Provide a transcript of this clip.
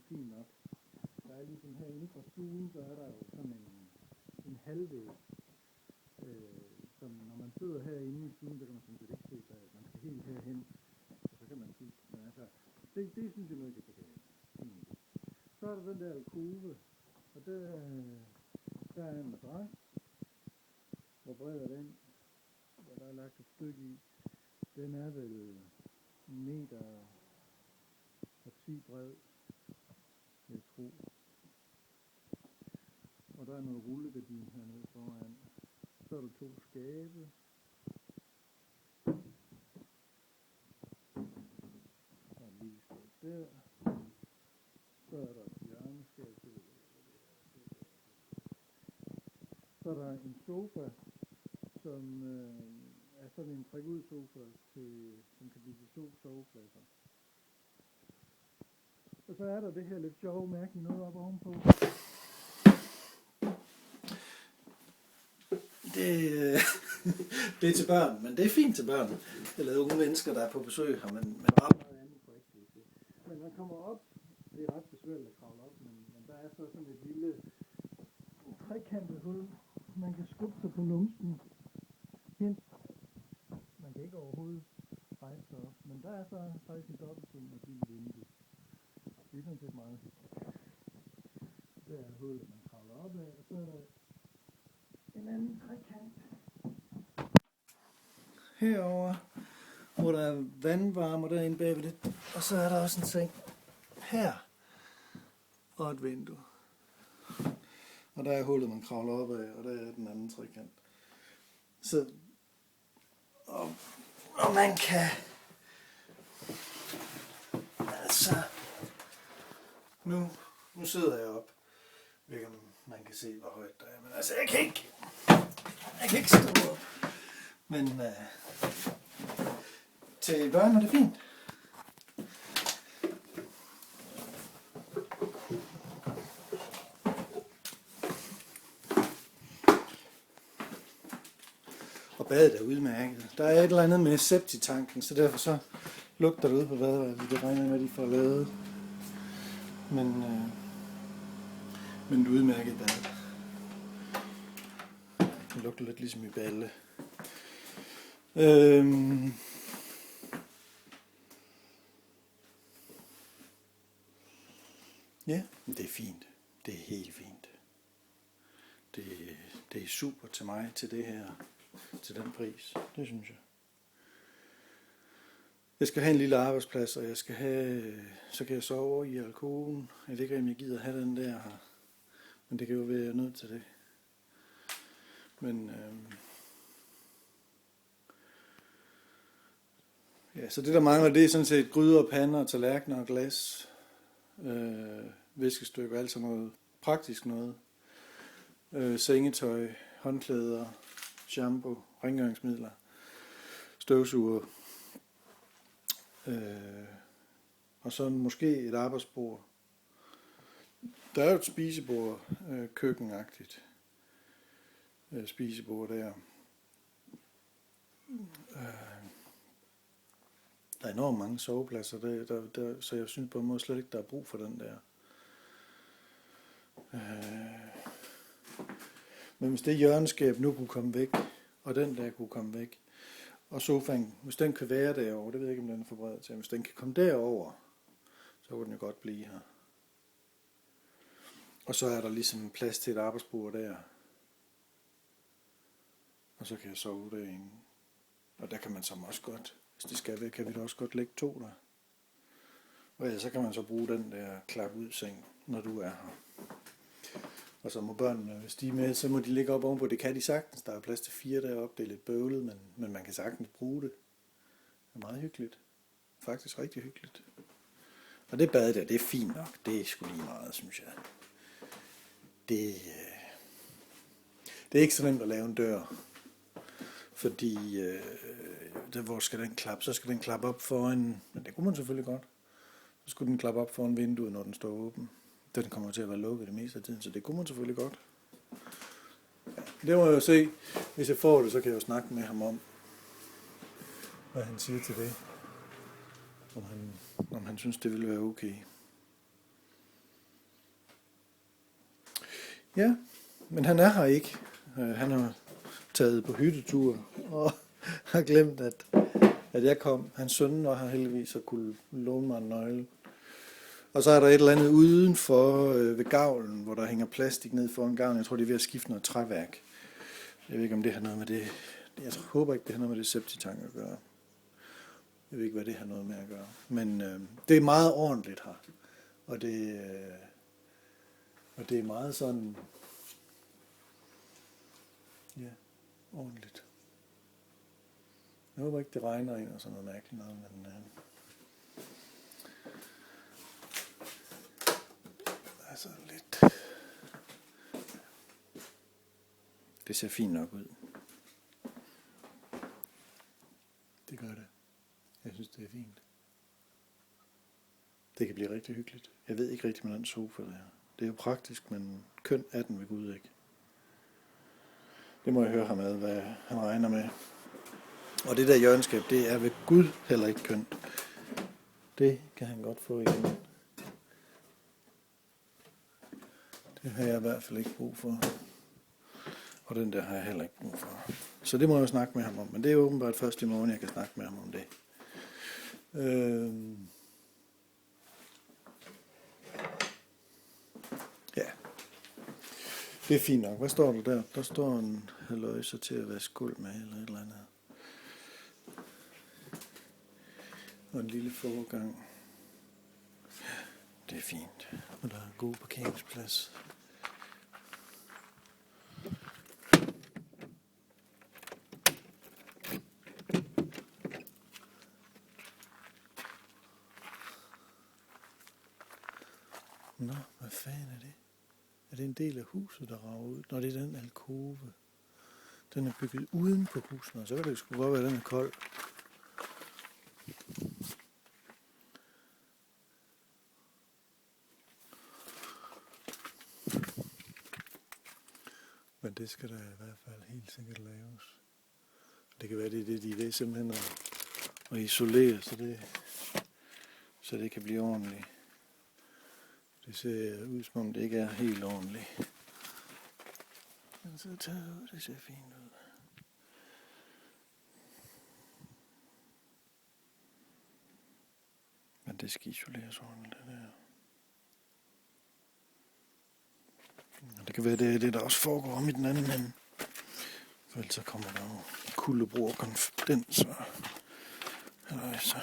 fint nok. Der er ligesom herinde fra stuen, så er der jo sådan en halvvæg, som når man sidder herinde i stuen, så kan man sådan set ikke se, at man skal helt herhen, og så kan man kigge. Men altså, det synes jeg ikke er behageligt. Så er der den der alkove, og der er en madras. Hvor bred er den? Hvor der er lagt et stykke i. Den er vel 1,10 meter bred, jeg tror. Og der er noget rullegardin hernede foran. Så er der 2 skabe. Der er et lille skab der. Så er der et hjørneskab. Så er der en sofa, som er sådan en træk-ud sofa, som kan blive til 2 sovepladser. Og så er der det her lidt sjove, mærkelige noget oppe ovenpå. Det er til børn, men det er fint til børn. Eller unge mennesker, der er på besøg her, men ret meget andet for ikke det. Men man kommer op, det er ret besværligt at kravle op, men der er så sådan et lille trekantet hul. Man kan skubbe sig på lumsen hen. Man kan ikke overhovedet rejse sig op, men der er så faktisk en dobbeltseng og et lille vindue. Det er sådan set meget hyggeligt. Der er hullet, man kravler op af, og så er der en anden trekant herover, hvor der er vandvarme derinde bagved det, og så er der også en seng her og et vindue. Og der er hullet, man kravler op af, og der er den anden trekant. Så og man kan altså nu sidder jeg op. Jeg ved ikke, om man kan se, hvor højt der er, men altså jeg kan ikke stå op. Men til børn er det fint. Og badet er udmærket. Der er et eller andet med septitanken, så derfor så lugter det ud på badeværelset. Det regner med, at de får lavet. Men det er udmærket bad. Det lugter lidt ligesom i Balle. Ja, det er fint. Det er helt fint. Det er super til mig, til det her, til den pris. Det synes jeg. Jeg skal have en lille arbejdsplads, og så kan jeg sove over i alkoven. Jeg ved ikke, om jeg gider have den der her. Men det kan jo være nødt til det. Men ja, så det der mangler, det er sådan set gryder, pander, tallerkener og glas, viskestykker, alt sådan noget praktisk noget. Sengetøj, håndklæder, shampoo, rengøringsmidler, støvsuger, og så måske et arbejdsbord. Der er jo et spisebord, køkkenagtigt spisebord der. Der er enormt mange sovepladser, så jeg synes på en måde slet ikke, der er brug for den der. Men hvis det hjørneskab nu kunne komme væk, og den der kunne komme væk, og sofaen, hvis den kan være derovre, det ved jeg ikke, om den er forbredet til, hvis den kan komme derover, så kunne den jo godt blive her. Og så er der ligesom plads til et arbejdsbord der. Og så kan jeg sove derinde. Og der kan man så også godt, hvis det skal være, kan vi da også godt lægge 2 der. Og ja, så kan man så bruge den der klap ud seng, når du er her. Og så må børnene, hvis de er med, så må de ligge op ovenpå. Det kan de sagtens. Der er plads til 4 deroppe. Det er lidt bøvlet, men man kan sagtens bruge det. Det er meget hyggeligt. Faktisk rigtig hyggeligt. Og det bad der, det er fint nok. Det er sgu lige meget, synes jeg. Det er ikke så nemt at lave en dør. Fordi, hvor skal den klappe? Så skal den klappe op foran, men det kunne man selvfølgelig godt. Så skulle den klappe op foran vinduet, når den står åben. Den kommer til at være lukket det meste af tiden, så det kunne man selvfølgelig godt. Ja, det må jeg jo se. Hvis jeg får det, så kan jeg jo snakke med ham om, hvad han siger til det. Om han synes, det ville være okay. Ja, men han er her ikke. Han har taget på hyttetur og har glemt, at jeg kom. Hans søn var her heldigvis og kunne låne mig en nøgle. Og så er der et eller andet udenfor ved gavlen, hvor der hænger plastik ned foran gavlen. Jeg tror, det er ved at skifte noget træværk. Jeg ved ikke, om det har noget med det. Jeg håber ikke, det har noget med det septitank at gøre. Jeg ved ikke, hvad det har noget med at gøre. Men det er meget ordentligt her. Og det er meget sådan... Ja, ordentligt. Jeg håber ikke, det regner ind og sådan noget mærkeligt noget, men... altså lidt... Det ser fint nok ud. Det gør det. Jeg synes, det er fint. Det kan blive rigtig hyggeligt. Jeg ved ikke rigtig med den sofa der. Det er jo praktisk, men køn er den ved Gud ikke. Det må jeg høre ham ad, hvad han regner med. Og det der hjørneskab, det er ved Gud heller ikke kønt. Det kan han godt få igen. Det har jeg i hvert fald ikke brug for. Og den der har jeg heller ikke brug for. Så det må jeg snakke med ham om. Men det er åbenbart først i morgen, jeg kan snakke med ham om det. Ja. Det er fint nok. Hvad står der der? Der står en halvøjse til at vaske gulv med, eller et eller andet. Og en lille forgang. Det er fint. Og der er god parkeringsplads. Nå, hvad fanden er det? Er det en del af huset, der rager ud? Nå, det er den alkove. Den er bygget uden på huset, så kan det sgu godt være, at den er kold. Men det skal der i hvert fald helt sikkert laves. Det kan være, det er det, de er ved simpelthen at isolere, så det kan blive ordentligt. Det ser ud, som om det ikke er helt ordentligt. Men så taget ud, det ser fint ud. Men det skal isoleres ordentligt, det der. Og det kan være, det er det, der også foregår om i den anden ende. For ellers så kommer der jo kuldebrug og konfidens. Eller så...